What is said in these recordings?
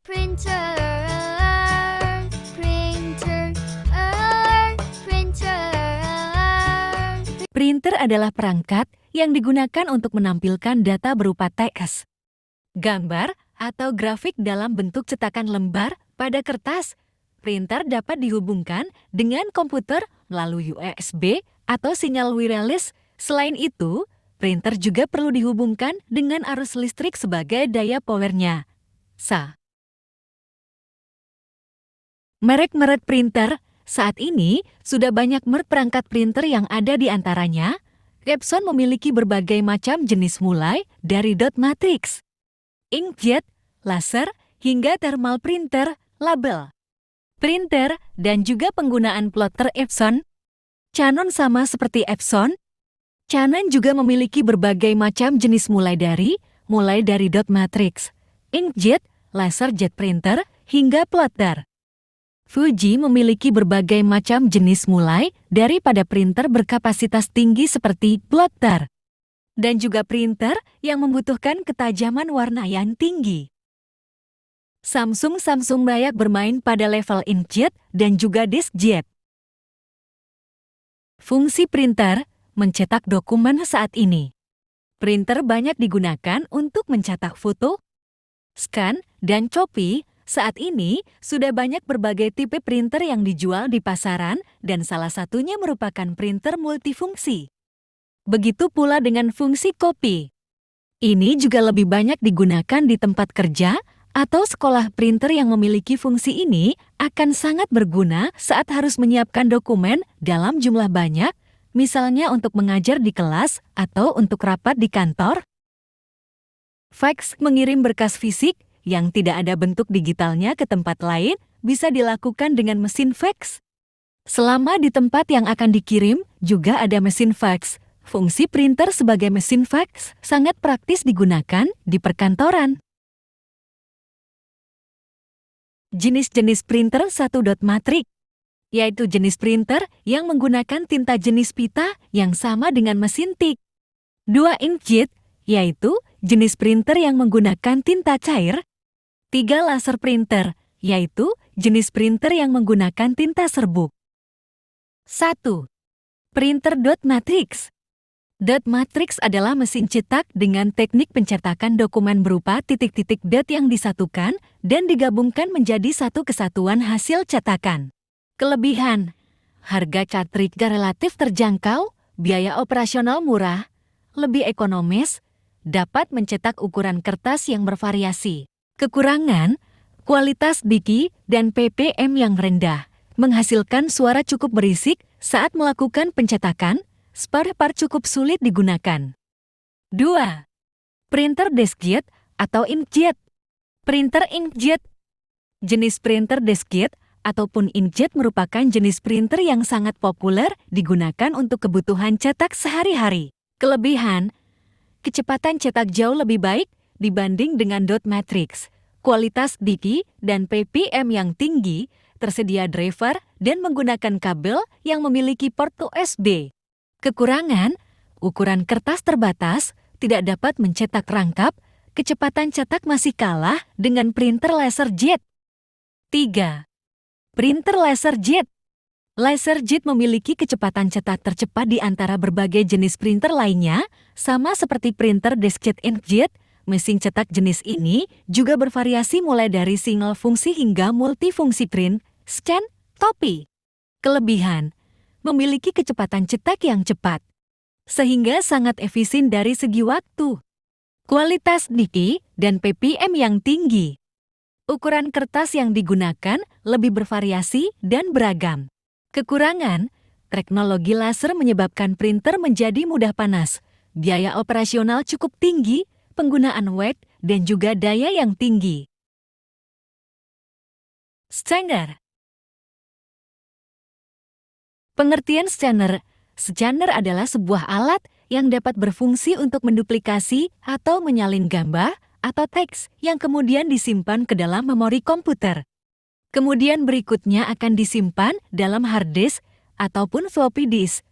Printer, printer, printer. Printer adalah perangkat yang digunakan untuk menampilkan data berupa teks, gambar, atau grafik dalam bentuk cetakan lembar pada kertas. Printer dapat dihubungkan dengan komputer melalui USB atau sinyal wireless. Selain itu, printer juga perlu dihubungkan dengan arus listrik sebagai daya powernya. Merek-merek printer saat ini sudah banyak merek perangkat printer yang ada di antaranya. Epson memiliki berbagai macam jenis mulai dari dot matrix, inkjet, laser, hingga thermal printer, label printer, dan juga penggunaan plotter Epson. Canon sama seperti Epson. Canon juga memiliki berbagai macam jenis mulai dari dot matrix, inkjet, laser jet printer, hingga plotter. Fuji memiliki berbagai macam jenis mulai daripada printer berkapasitas tinggi seperti plotter, dan juga printer yang membutuhkan ketajaman warna yang tinggi. Samsung banyak bermain pada level inkjet dan juga diskjet. Fungsi printer mencetak dokumen saat ini. Printer banyak digunakan untuk mencetak foto, scan, dan copy. Saat ini, sudah banyak berbagai tipe printer yang dijual di pasaran dan salah satunya merupakan printer multifungsi. Begitu pula dengan fungsi copy. Ini juga lebih banyak digunakan di tempat kerja atau sekolah. Printer yang memiliki fungsi ini akan sangat berguna saat harus menyiapkan dokumen dalam jumlah banyak, misalnya untuk mengajar di kelas atau untuk rapat di kantor. Fax mengirim berkas fisik yang tidak ada bentuk digitalnya ke tempat lain bisa dilakukan dengan mesin fax. Selama di tempat yang akan dikirim juga ada mesin fax. Fungsi printer sebagai mesin fax sangat praktis digunakan di perkantoran. Jenis-jenis printer 1 dot matrix, yaitu jenis printer yang menggunakan tinta jenis pita yang sama dengan mesin tik. 2 inkjet, yaitu jenis printer yang menggunakan tinta cair. 3 laser printer, yaitu jenis printer yang menggunakan tinta serbuk. 1. Printer dot matrix. Dot matrix adalah mesin cetak dengan teknik pencetakan dokumen berupa titik-titik dot yang disatukan dan digabungkan menjadi satu kesatuan hasil cetakan. Kelebihan: harga cartridge relatif terjangkau, biaya operasional murah, lebih ekonomis, dapat mencetak ukuran kertas yang bervariasi. Kekurangan: kualitas diki dan ppm yang rendah, menghasilkan suara cukup berisik saat melakukan pencetakan, spare part cukup sulit digunakan. 2. Printer diskjet atau inkjet. Printer inkjet. Jenis printer diskjet ataupun inkjet merupakan jenis printer yang sangat populer digunakan untuk kebutuhan cetak sehari-hari. Kelebihan: kecepatan cetak jauh lebih baik dibanding dengan dot matrix, kualitas diki dan ppm yang tinggi, tersedia driver dan menggunakan kabel yang memiliki port USB. Kekurangan: ukuran kertas terbatas, tidak dapat mencetak rangkap, kecepatan cetak masih kalah dengan printer laser jet. 3. Printer laser jet. Laser jet memiliki kecepatan cetak tercepat di antara berbagai jenis printer lainnya, sama seperti printer diskjet inkjet. Mesin cetak jenis ini juga bervariasi mulai dari single fungsi hingga multifungsi print, scan, copy. Kelebihan: memiliki kecepatan cetak yang cepat, sehingga sangat efisien dari segi waktu. Kualitas diki dan ppm yang tinggi. Ukuran kertas yang digunakan lebih bervariasi dan beragam. Kekurangan: teknologi laser menyebabkan printer menjadi mudah panas, biaya operasional cukup tinggi, penggunaan weight, dan juga daya yang tinggi. Scanner. Pengertian scanner. Scanner adalah sebuah alat yang dapat berfungsi untuk menduplikasi atau menyalin gambar atau teks yang kemudian disimpan ke dalam memori komputer. Kemudian berikutnya akan disimpan dalam hard disk ataupun floppy disk.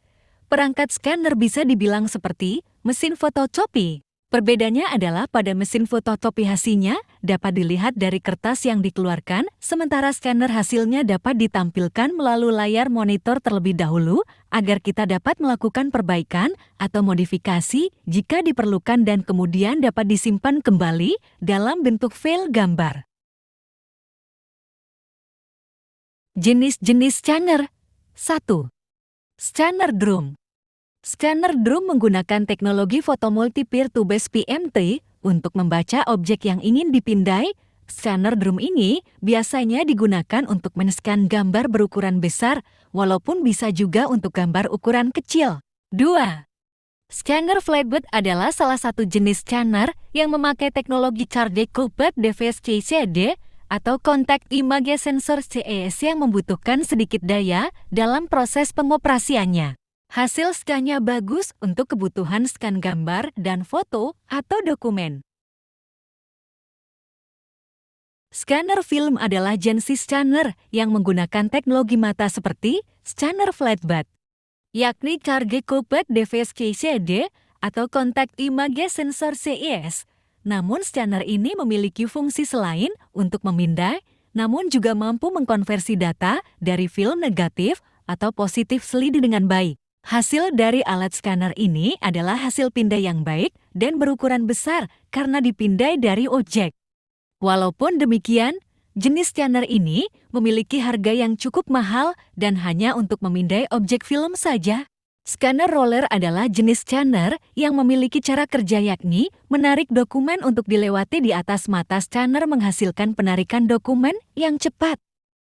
Perangkat scanner bisa dibilang seperti mesin fotokopi, Perbedaannya adalah pada mesin fotokopi hasilnya dapat dilihat dari kertas yang dikeluarkan, sementara scanner hasilnya dapat ditampilkan melalui layar monitor terlebih dahulu agar kita dapat melakukan perbaikan atau modifikasi jika diperlukan dan kemudian dapat disimpan kembali dalam bentuk file gambar. Jenis-jenis scanner. 1. Scanner drum. Scanner drum menggunakan teknologi foto multi peer-to-base PMT untuk membaca objek yang ingin dipindai. Scanner drum ini biasanya digunakan untuk men-scan gambar berukuran besar, walaupun bisa juga untuk gambar ukuran kecil. 2. Scanner flatbed adalah salah satu jenis scanner yang memakai teknologi Charge Coupled Device CCD atau Contact Image Sensor CES yang membutuhkan sedikit daya dalam proses pengoperasiannya. Hasil scan-nya bagus untuk kebutuhan scan gambar dan foto atau dokumen. Scanner film adalah jenis scanner yang menggunakan teknologi mata seperti scanner flatbed, yakni Charge Coupled Device CCD atau Contact Image Sensor CES. Namun scanner ini memiliki fungsi selain untuk memindai, namun juga mampu mengkonversi data dari film negatif atau positif slide dengan baik. Hasil dari alat scanner ini adalah hasil pindai yang baik dan berukuran besar karena dipindai dari objek. Walaupun demikian, jenis scanner ini memiliki harga yang cukup mahal dan hanya untuk memindai objek film saja. Scanner roller adalah jenis scanner yang memiliki cara kerja yakni menarik dokumen untuk dilewati di atas mata scanner menghasilkan penarikan dokumen yang cepat,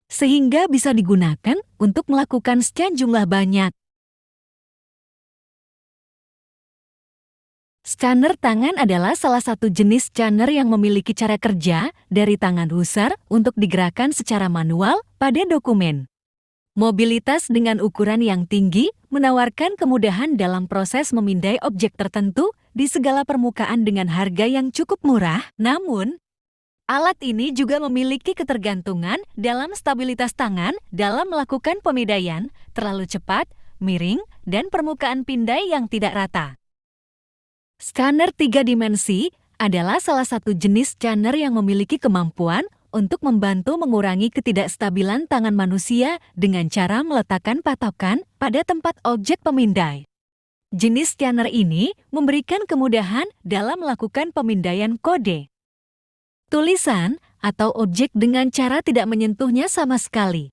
sehingga bisa digunakan untuk melakukan scan jumlah banyak. Scanner tangan adalah salah satu jenis scanner yang memiliki cara kerja dari tangan user untuk digerakkan secara manual pada dokumen. Mobilitas dengan ukuran yang tinggi menawarkan kemudahan dalam proses memindai objek tertentu di segala permukaan dengan harga yang cukup murah. Namun, alat ini juga memiliki ketergantungan dalam stabilitas tangan dalam melakukan pemindaian, terlalu cepat, miring, dan permukaan pindai yang tidak rata. Scanner 3 dimensi adalah salah satu jenis scanner yang memiliki kemampuan untuk membantu mengurangi ketidakstabilan tangan manusia dengan cara meletakkan patokan pada tempat objek pemindai. Jenis scanner ini memberikan kemudahan dalam melakukan pemindaian kode, tulisan, atau objek dengan cara tidak menyentuhnya sama sekali.